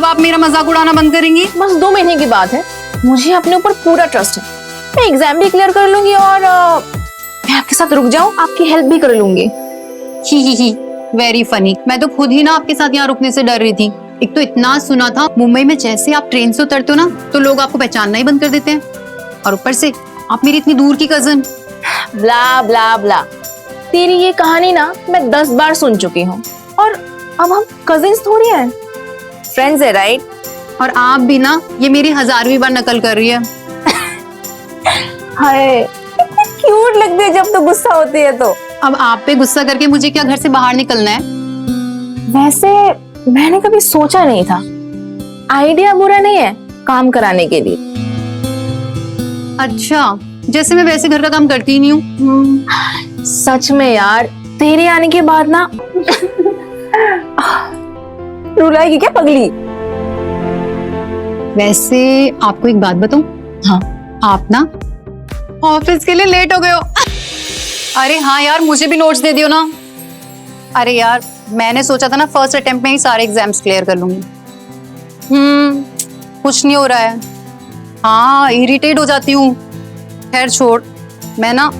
अब आप मेरा मजाक उड़ाना बंद करेंगी? बस 2 महीने की बात है, मुझे अपने ऊपर पूरा ट्रस्ट है। मैं एग्जाम भी क्लियर कर लूंगी और मैं आपके साथ रुक जाऊं, आपकी हेल्प भी कर लूंगी। ही वेरी फनी। मैं तो खुद ही ना आपके साथ यहाँ रुकने से डर रही थी। एक तो इतना सुना था मुंबई में जैसे आप ट्रेन से उतरते हो ना तो लोग आपको पहचानना ही बंद कर देते हैं, और ऊपर से आप मेरी इतनी दूर की कजन। ब्ला ब्ला ब्ला, तेरी ये कहानी ना मैं 10 बार सुन चुकी हूँ, और अब हम कजिन्स थोड़ी हैं, फ्रेंड्स है, राइट? और आप भी ना ये मेरी 1000वीं बार नकल कर रही है। हाय, कितनी क्यूट लगती है जब तो गुस्सा होती है तो। अब आप पे गुस्सा करके मुझे क्या घर से बाहर निकलना है? वैसे मैंने कभी सोचा नहीं था, आइडिया बुरा नहीं है काम कराने के लिए। अच्छा, जैसे मैं वैसे घर का काम करती ही नहीं हूँ। सच में यार, तेरे आने के बाद ना रुलाएगी क्या पगली? वैसे आपको एक बात बताऊं? हाँ। आप ना ऑफिस के लिए लेट हो गए हो। अरे हाँ यार, मुझे भी नोट्स दे दियो ना। अरे यार, मैंने सोचा था ना फर्स्ट अटेम्प्ट में ही सारे एग्जाम्स क्लियर कर लूंगी। कुछ नहीं हो रहा है। हाँ, इरिटेट हो जाती हूँ। खैर छोड़, मैं ना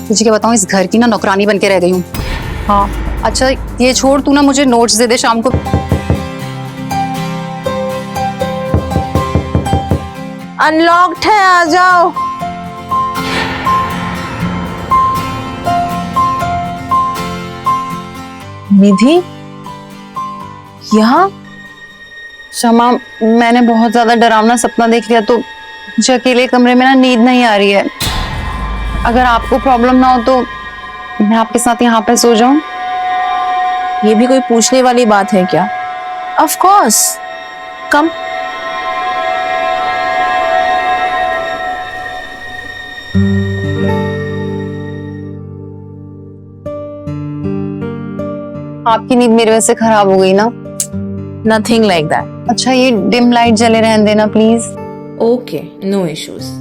तुझे क्या बताऊँ, इस घर की ना नौकरानी बन के रह गई हूँ। हाँ अच्छा, ये छोड़, तू ना मुझे नोट्स दे दे शाम को। अनलॉक्ड है, आ जाओ। निधि, यहाँ? शमा, मैंने बहुत ज्यादा डरावना सपना देख लिया तो मुझे अकेले कमरे में ना नींद नहीं आ रही है। अगर आपको प्रॉब्लम ना हो तो मैं आपके साथ यहाँ पे सो जाऊं? ये भी कोई पूछने वाली बात है क्या? Of course, come. आपकी नींद मेरी वजह से खराब हो गई ना? Nothing like that. अच्छा, ये डिम लाइट जले रहने देना please. Okay, no issues.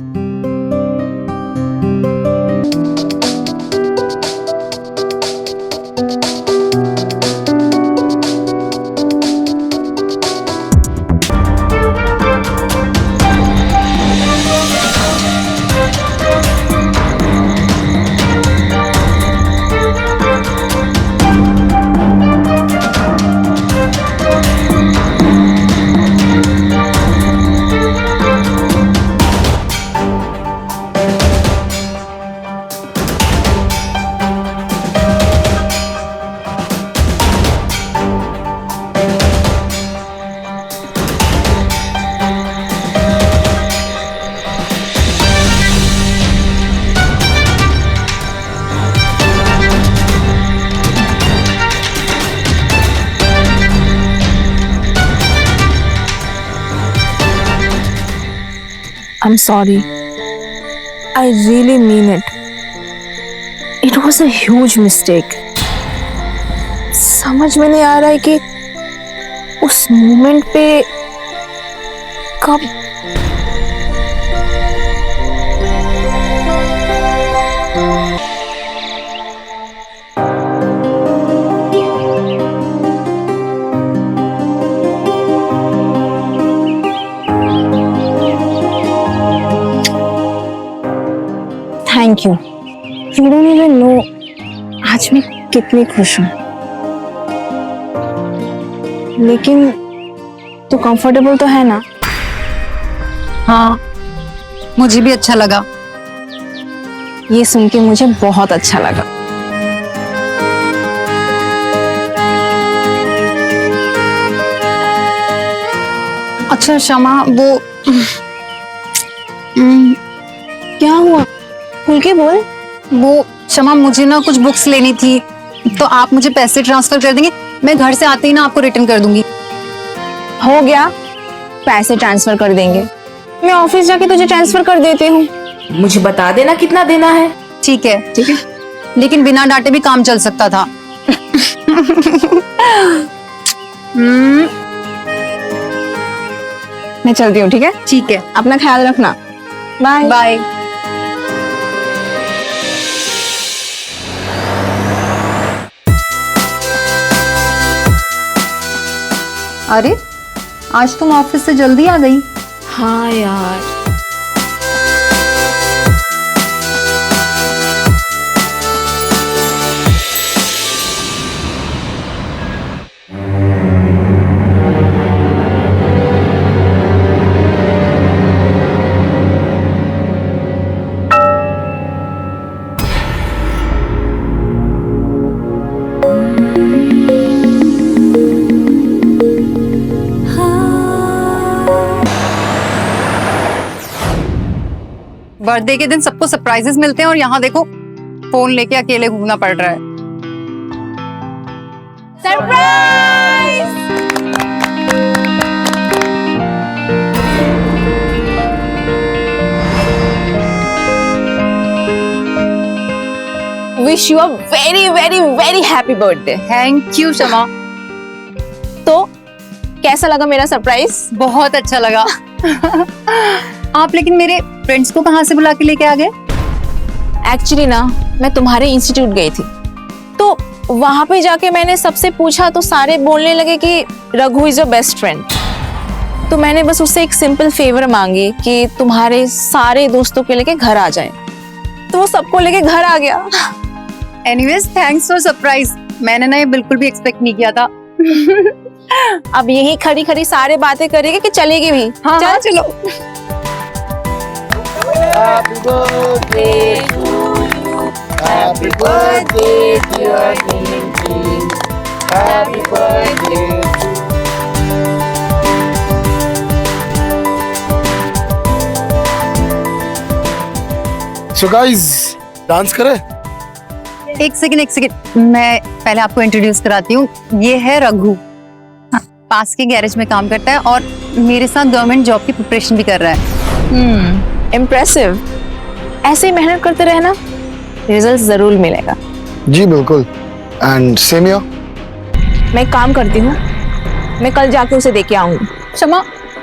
I'm sorry. I really mean it. It was a huge mistake. समझ में नहीं आ रहा है कि उस मोमेंट पे कब thank you. You don't even know आज मैं कितनी खुश हूँ। लेकिन तू कंफर्टेबल तो है ना? हाँ, मुझे भी अच्छा लगा। ये सुन के मुझे बहुत अच्छा लगा। अच्छा शमा, वो क्या हुआ? खुल के बोल। वो शमा, मुझे ना कुछ बुक्स लेनी थी, तो आप मुझे पैसे ट्रांसफर कर देंगे? मैं घर से आते ही ना आपको रिटर्न कर दूंगी। हो गया, पैसे ट्रांसफर कर देंगे। मैं ऑफिस जाके तुझे ट्रांसफर कर देती हूँ। मुझे बता देना कितना देना है। ठीक है, ठीक है, लेकिन बिना डांटे भी काम चल सकता था। मैं चलती हूँ, ठीक है? ठीक है, अपना ख्याल रखना। Bye bye. अरे आज तुम ऑफिस से जल्दी आ गई। हाँ यार, बर्थडे के दिन सबको सरप्राइजेस मिलते हैं और यहाँ देखो फोन लेके अकेले घूमना पड़ रहा है। Surprise! Wish you a very very very happy birthday. Thank you Shama, तो कैसा लगा मेरा सरप्राइज? बहुत अच्छा लगा। आप लेकिन मेरे फ्रेंड्स को कहाँ से बुला के लेके आ गए? एक्चुअली ना मैं तुम्हारे इंस्टीट्यूट गई थी, तो वहां पे जाके मैंने सबसे पूछा तो सारे बोलने लगे कि Raghu is your best friend. तो मैंने बस उससे एक सिंपल फेवर मांगी कि तुम्हारे सारे दोस्तों के लेके घर आ जाए, तो वो सबको लेके घर आ गया। Anyways thanks for surprise. मैंने ना ये बिल्कुल भी एक्सपेक्ट नहीं किया था। अब यही खड़ी खड़ी सारे बातें करेगी कि चलेगी भी? हाँ हाँ चलो। Happy birthday to you. Happy birthday dear Nidhi. Happy birthday to you. So guys, dance करें? एक सेकंड, मैं पहले आपको इंट्रोड्यूस कराती हूँ। ये है रघु, पास के गैरेज में काम करता है और मेरे साथ गवर्नमेंट जॉब की प्रिपरेशन भी कर रहा है। इम्प्रेसिव। ऐसे ही मेहनत करते रहना, रिजल्ट जरूर मिलेगा। जी बिल्कुल। And same here. मैं एक काम करती हूँ, मैं कल जाके उसे देके आऊंगी। क्षमा,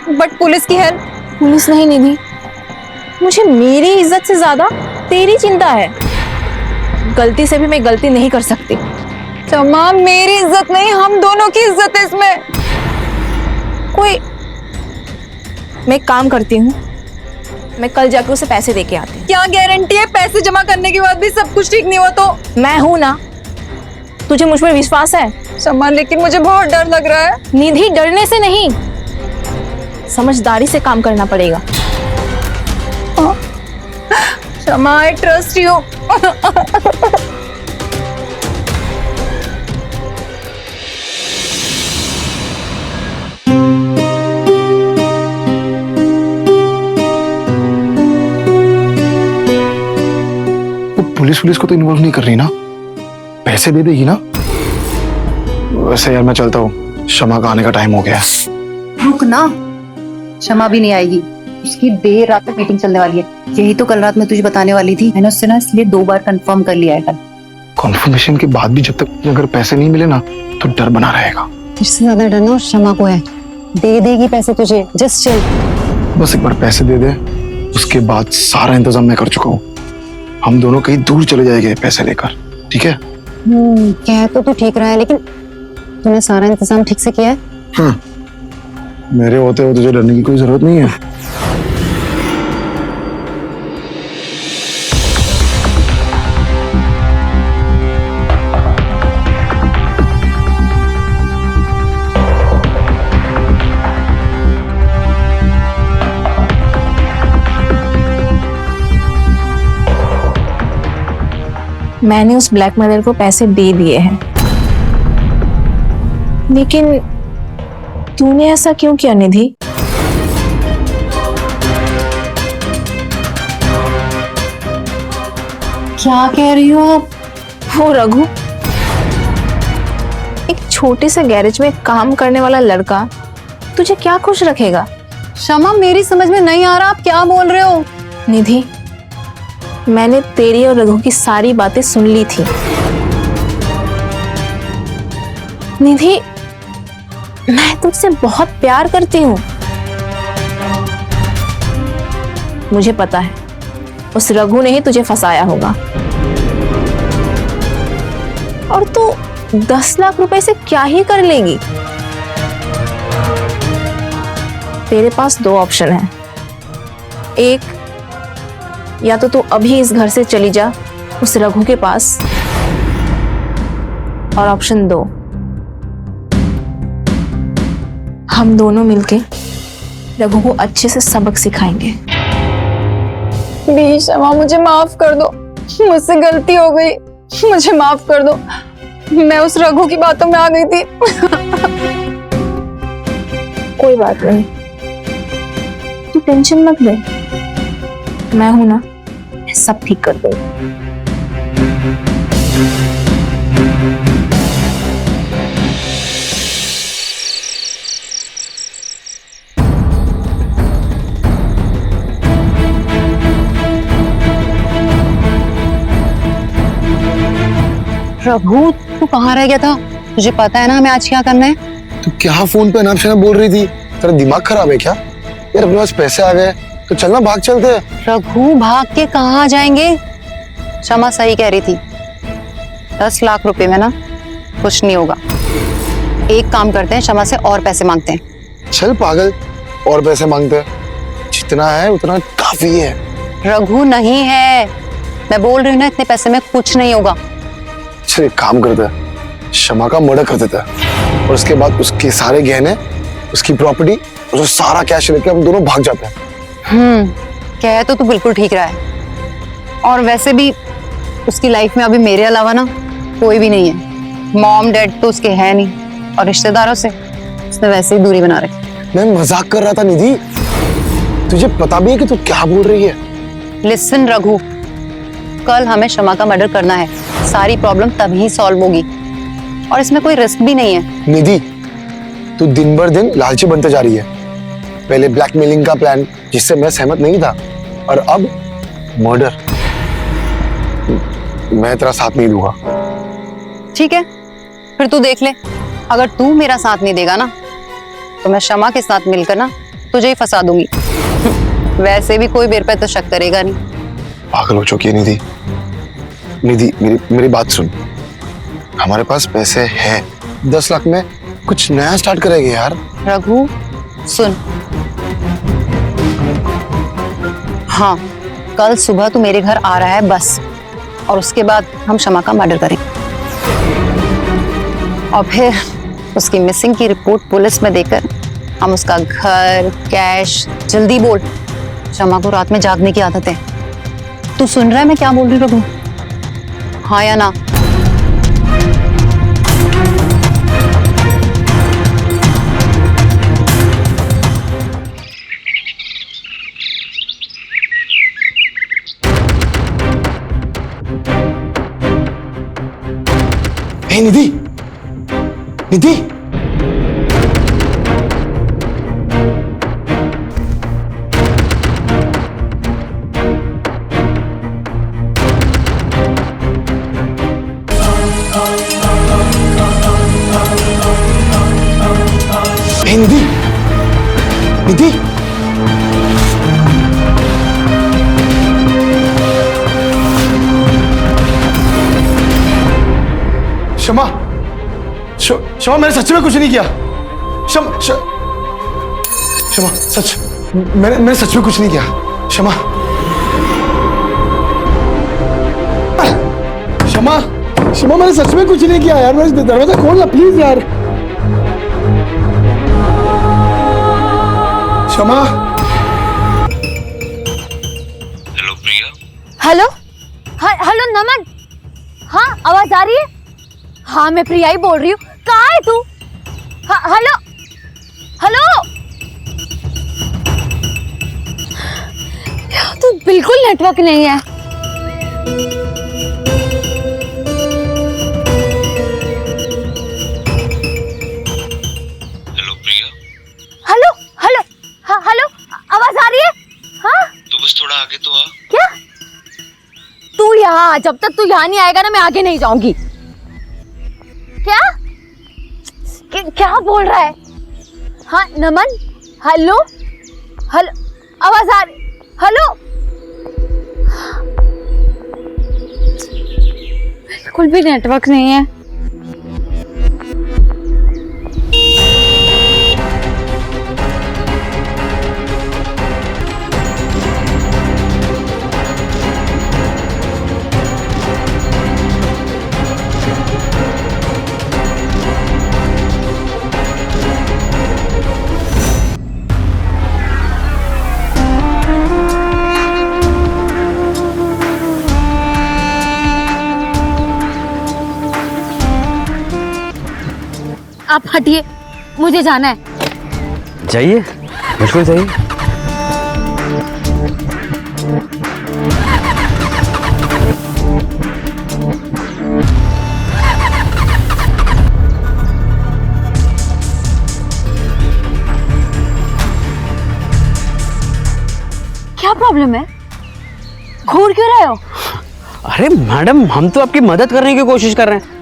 बट पुलिस की हेल्प? पुलिस नहीं निधि, मुझे मेरी इज्जत से ज्यादा तेरी चिंता है। गलती से भी मैं गलती नहीं कर सकती। क्षमा, मेरी इज्जत नहीं, हम दोनों की इज्जत है इसमें। कोई, मैं एक काम करती हूँ, मैं कल जाके उसे पैसे देके आती हूँ। क्या गारंटी है पैसे जमा करने के बाद भी सब कुछ ठीक नहीं हुआ तो? मैं हूं ना, तुझे मुझ पर विश्वास है? क्षमा, लेकिन मुझे बहुत डर लग रहा है। निधि, डरने से नहीं, समझदारी से काम करना पड़ेगा। क्षमा, आई ट्रस्ट यू। पुलिस को तो इन्वॉल्व नहीं कर रही ना, पैसे दे देगी ना। वैसे यार मैं चलता हूँ, शमा का आने का टाइम हो गया। रुक ना, क्षमा भी नहीं आएगी, उसकी देर रात तक मीटिंग चलने वाली है। यही तो कल रात मैं तुझे बताने वाली थी, मैंने उससे ना इसलिए 2 बार कंफर्म कर लिया है कल। कॉन्फर्मेशन के बाद भी जब तक अगर पैसे नहीं मिले ना तो डर बना रहेगा। इससे ज्यादा डर ना क्षमा को है। दे देगी पैसे तुझे, जस्ट चिल। बस एक बार पैसे दे दे, उसके बाद सारा इंतजाम मैं कर चुका हूँ। हम दोनों कहीं दूर चले जाएंगे पैसे लेकर, ठीक है? कह तो तू ठीक रहा है, लेकिन तूने सारा इंतजाम ठीक से किया है? मेरे होते हुए तुझे डरने की कोई जरूरत नहीं है। मैंने उस ब्लैकमेलर को पैसे दे दिए हैं, लेकिन तूने ऐसा क्यों किया निधि? क्या कह रही हो आप? वो रघु, एक छोटे से गैरेज में काम करने वाला लड़का तुझे क्या खुश रखेगा? क्षमा, मेरी समझ में नहीं आ रहा आप क्या बोल रहे हो। निधि, मैंने तेरी और रघु की सारी बातें सुन ली थी। निधि, मैं तुझसे बहुत प्यार करती हूँ। मुझे पता है उस रघु ने ही तुझे फंसाया होगा, और तू 10 लाख रुपए से क्या ही कर लेगी? तेरे पास दो ऑप्शन है। एक, या तो तू अभी इस घर से चली जा उस रघु के पास, और ऑप्शन दो, हम दोनों मिलके रघु को अच्छे से सबक सिखाएंगे। प्लीज शमा, मुझे माफ कर दो, मुझसे गलती हो गई, मुझे माफ कर दो। मैं उस रघु की बातों में आ गई थी। कोई बात नहीं, तू टेंशन मत ले, मैं हूं ना, मैं सब ठीक कर दूंगी। प्रभु, तू कहाँ रह गया था? तुझे पता है ना हमें आज क्या करना है? तू क्या फोन पे अनाप शनाप बोल रही थी? तेरा दिमाग खराब है क्या यार? अपने पास पैसे आ गए तो चलना, भाग चलते हैं। रघु, भाग के कहाँ जाएंगे? शमा सही कह रही थी, 10 लाख रुपए में ना कुछ नहीं होगा। एक काम करते हैं, शमा से और पैसे मांगते हैं। चल पागल, और पैसे मांगते हैं? जितना है उतना काफी है। रघु नहीं है, मैं बोल रही हूँ ना, इतने पैसे में कुछ नहीं होगा। चल एक काम करते हैं, शमा का मर्डर कर देते हैं और उसके बाद उसके सारे गहने, उसकी प्रॉपर्टी, उसका सारा कैश लेके हम दोनों भाग जाते हैं। कह तो तू बिल्कुल ठीक रहा है। और वैसे भी उसकी लाइफ में अभी मेरे अलावा ना कोई भी नहीं है। मॉम डैड तो उसके है नहीं, और रिश्तेदारों से उसने वैसे ही दूरी बना रखी। मैं मजाक कर रहा था निधि, तुझे पता भी है कि तू क्या बोल रही है? लिसन रघु, कल हमें शमा का मर्डर करना है, सारी प्रॉब्लम तभी सॉल्व होगी, और इसमें कोई रिस्क भी नहीं है। निधि, तू दिन भर दिन लालची बनते जा रही है। पहले ब्लैकमेलिंग का प्लान जिससे मैं सहमत नहीं था, और अब मर्डर। मैं तेरा साथ नहीं दूंगा। ठीक है, फिर तू देख ले, अगर तू मेरा साथ नहीं देगा ना तो मैं शमा के साथ मिलकर ना तुझे ही फंसा दूंगी। वैसे भी कोई मेरे पे तो शक करेगा नहीं। पागल हो चुकी है निधि। निधि, मेरी बात सुन, हमारे पास पैसे हैं, 10 लाख में कुछ नया स्टार्ट करेंगे यार। रघु सुन, हाँ, कल सुबह तू मेरे घर आ रहा है बस, और उसके बाद हम शमा का मर्डर करेंगे, और फिर उसकी मिसिंग की रिपोर्ट पुलिस में देकर हम उसका घर, कैश, जल्दी बोल, शमा को रात में जागने की आदत है। तू सुन रहा है मैं क्या बोल रही हूँ रघु? हाँ या ना? हे निधि, निधि, निधि, निधि, शमा, शमा, मैंने सच में कुछ नहीं किया। शमा, सच, मैंने सच में कुछ नहीं किया। शमा, शमा, शमा, मैंने सच में कुछ नहीं किया यार। मेरा दरवाजा खोलना प्लीज यार। शमा। हेलो प्रिया। हेलो, हेलो नमन। हाँ, आवाज आ रही है? हाँ, मैं प्रिया ही बोल रही हूँ। कहाँ है तू? Hello, hello. तो बिल्कुल नेटवर्क नहीं है। हेलो प्रिया। हेलो, हेलो, हाँ, हेलो, आवाज आ रही है? हाँ, तू बस थोड़ा आगे तो आ। क्या? तू यहाँ, जब तक तू यहाँ नहीं आएगा ना, मैं आगे नहीं जाऊंगी। क्या? क्या बोल रहा है? हाँ नमन, हेलो, हेलो, आवाज आ रही? हेलो, बिल्कुल भी नेटवर्क नहीं है। आप हटिए, मुझे जाना है। जाइए, बिल्कुल जाइए। क्या प्रॉब्लम है? घूर क्यों रहे हो? अरे मैडम, हम तो आपकी मदद करने की कोशिश कर रहे हैं।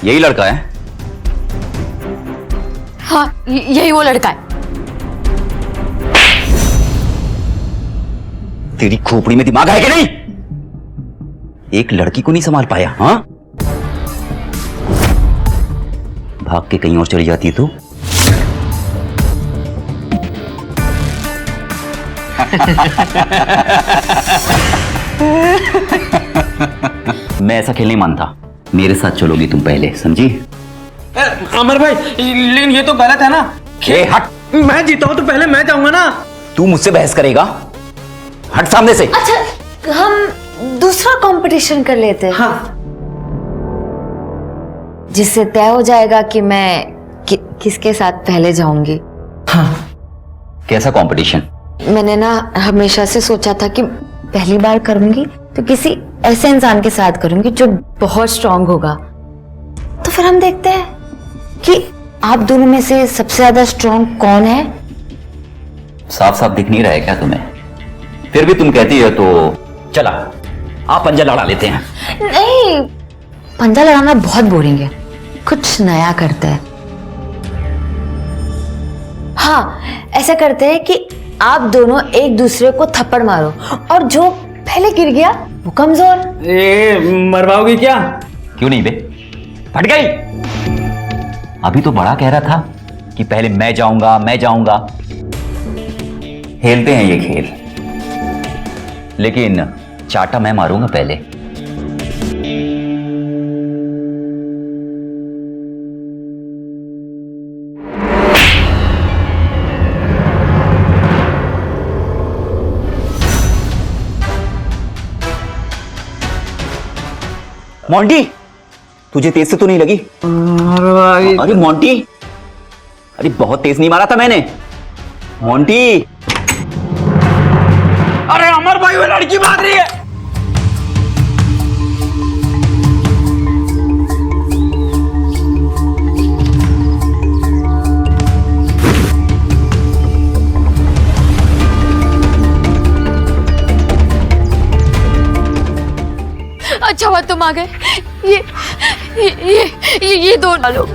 यही लड़का है? हाँ, यही वो लड़का है। तेरी खोपड़ी में दिमाग है कि नहीं? एक लड़की को नहीं संभाल पाया? हाँ, भाग के कहीं और चली जाती तो? मैं ऐसा खेल नहीं मानता। मेरे साथ चलोगी तुम पहले, समझी? अमर भाई, लेकिन ये तो गलत है ना। ए, हट। मैं जीता हूं तो पहले मैं जाऊंगा ना। तू मुझसे बहस करेगा? हट सामने से। अच्छा, हम दूसरा कंपटीशन कर लेते हैं। हाँ। जिससे तय हो जाएगा कि मैं किसके साथ पहले जाऊंगी। कैसा कंपटीशन? मैंने ना हमेशा से सोचा था कि पहली बार करूंगी तो किसी ऐसे इंसान के साथ करूंगी जो बहुत स्ट्रांग होगा। तो फिर हम देखते हैं कि आप दोनों में से सबसे ज्यादा स्ट्रांग कौन है। साफ साफ दिख नहीं रहा है क्या तुम्हें? फिर भी तुम कहती हो तो चला, आप पंजा लड़ा लेते हैं। नहीं, पंजा लड़ाना बहुत बोरिंग है, कुछ नया करते हैं। हाँ, ऐसा करते हैं कि आप दोनों एक दूसरे को थप्पड़ मारो और जो पहले गिर गया वो कमजोर। ए, मरवाओगी क्या? क्यों नहीं बे? फट गई। अभी तो बड़ा कह रहा था कि पहले मैं जाऊंगा, मैं जाऊंगा। खेलते हैं ये खेल, लेकिन चाटा मैं मारूंगा पहले। मोंटी, तुझे तेज से तो नहीं लगी? अरे मोंटी, अरे बहुत तेज नहीं मारा था मैंने। मोंटी, अरे अमर भाई, वो लड़की भाग रही है। अच्छा हुआ तुम आ गए। ये दो डालो।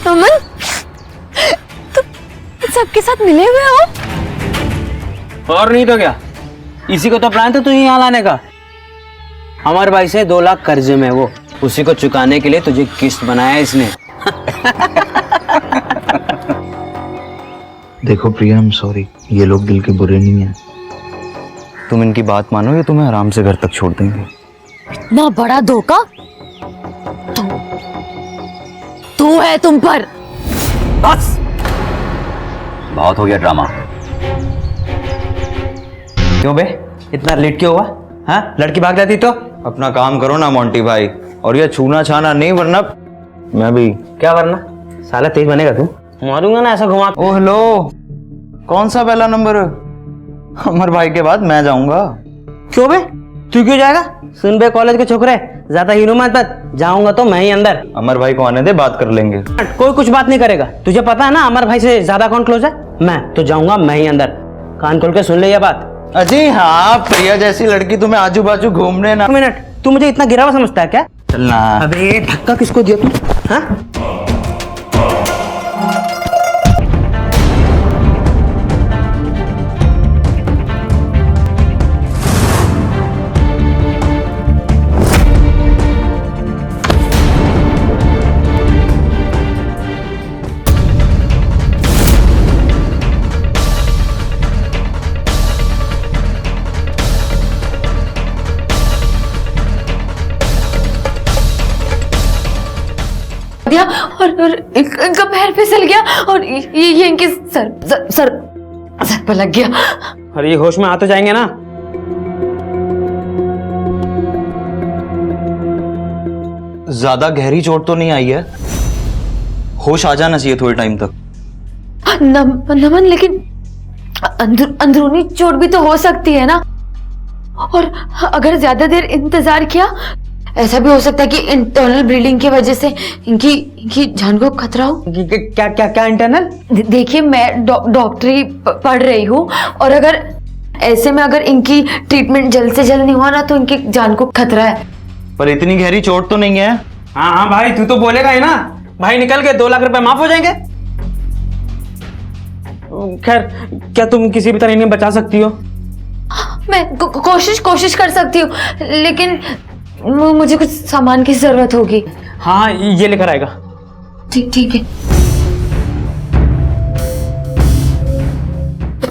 अमन, तुम सबके साथ मिले हुए हो? और नहीं तो क्या, इसी को तो प्लान था तुझे यहाँ लाने का। अमर भाई से 2 लाख कर्जे में, वो उसी को चुकाने के लिए तुझे किस्त बनाया इसने। देखो प्रिया, आई एम सॉरी, ये लोग दिल के बुरे नहीं हैं। तुम इनकी बात मानो, ये तुम्हें आराम से घर तक छोड़ देंगे। इतना बड़ा धोखा तू है तुम पर। बस बहुत हो गया ड्रामा। क्यों बे, इतना लेट क्यों हुआ? हाँ, लड़की भाग जाती तो? अपना काम करो ना मोंटी भाई, और ये छूना छाना नहीं, वरना मैं भी। क्या वरना? साला तेज बनेगा तू, मारूंगा ना ऐसा घुमा। ओ हेलो, कौन सा पहला नंबर? अमर भाई के बाद मैं जाऊंगा। क्यों बे, तू क्यों जाएगा? सुन बे कॉलेज के छोकरे, ज्यादा हीरो मत, जाऊंगा तो मैं ही अंदर। अमर भाई को आने दे, बात कर लेंगे। कोई कुछ बात नहीं करेगा, तुझे पता है ना अमर भाई से ज्यादा कौन क्लोज है? मैं तो जाऊंगा मैं ही अंदर। कान खोल के सुन ले ये बात। अजी हाँ, प्रिया जैसी लड़की तुम्हें आजू बाजू घूमने ना। 1 मिनट, तू मुझे इतना गिरा हुआ समझता है क्या? चलना। अबे धक्का किसको दिया तू? हाँ? गया और इनका पैर फिसल गया और ये इनके सर पर लग गया। अरे ये होश में आ तो जाएंगे ना। ज्यादा गहरी चोट तो नहीं आई है, होश आ जाना चाहिए थोड़े टाइम तक। नमन लेकिन अंदरूनी चोट भी तो हो सकती है ना, और अगर ज्यादा देर इंतजार किया ऐसा भी हो सकता है कि इंटरनल ब्लीडिंग की वजह से इनकी जान को खतरा हो। क्या क्या क्या इंटरनल? देखिए मैं डॉक्टरी पढ़ रही हूँ, और अगर ऐसे में अगर इनकी ट्रीटमेंट जल्द से जल्द नहीं हुआ ना तो इनकी जान को खतरा है। पर इतनी गहरी चोट तो नहीं है। हाँ हाँ भाई, तू तो बोलेगा ही ना। भाई निकल के 2 लाख रुपए माफ हो जाएंगे। खैर, क्या तुम किसी भी तरह इन्हें बचा सकती हो? मैं कोशिश कर सकती हूँ, लेकिन मुझे कुछ सामान की जरूरत होगी। हाँ, ये लेकर आएगा। ठीक है।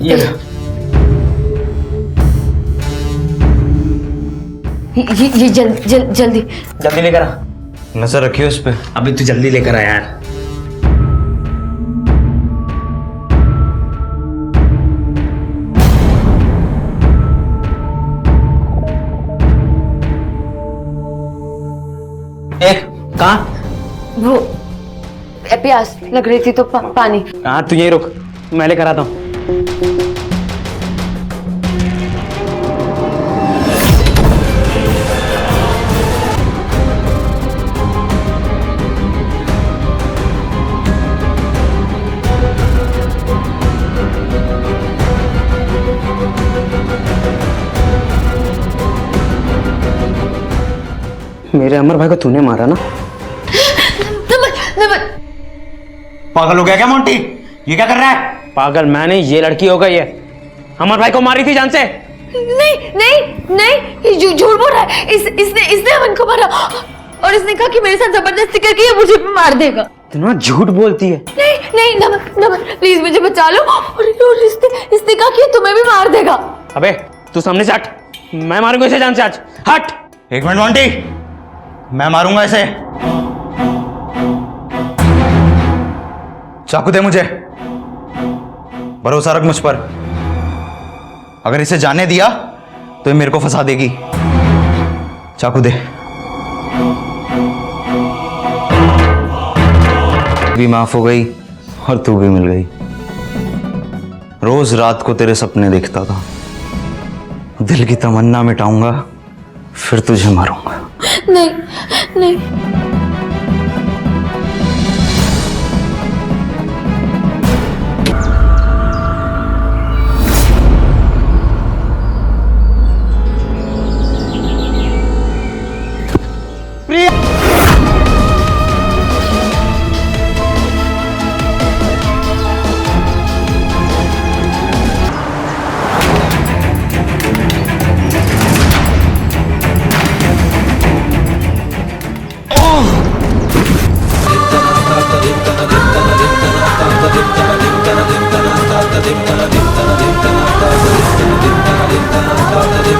ये जल्दी लेकर आ। नजर रखियो इस पे। अभी तू जल्दी लेकर आ यार। कहाँ? वो प्यास लग रही थी तो पानी। हाँ, तू यहीं रुक, मैं लेकर आता हूँ। मेरे अमर भाई को तूने मारा ना? नमन। पागल हो गया क्या मोंटी? ये क्या कर रहा है? पागल मैं नहीं, ये लड़की हो गई है। अमर भाई को मारी थी जान से। नहीं, ये झूठ बोल रहा है। इसने अमन को मारा, और इसने कहा कि मेरे साथ जबरदस्ती करके ये मुझे मार देगा। इतना झूठ बोलती है। नहीं नमन प्लीज मुझे बचा लो। और इसने कहा कि तुम्हें भी मार देगा। अबे तू सामने से हट, मैं मारूंगा इसे जान से आज। हट। 1 मिनट मोंटी, मैं मारूंगा इसे। चाकू दे मुझे। भरोसा रख मुझ पर। अगर इसे जाने दिया तो ये मेरे को फंसा देगी। चाकू दे। भी माफ हो गई और तू भी मिल गई। रोज रात को तेरे सपने देखता था, दिल की तमन्ना मिटाऊंगा, फिर तुझे मारूंगा। नहीं प्रिया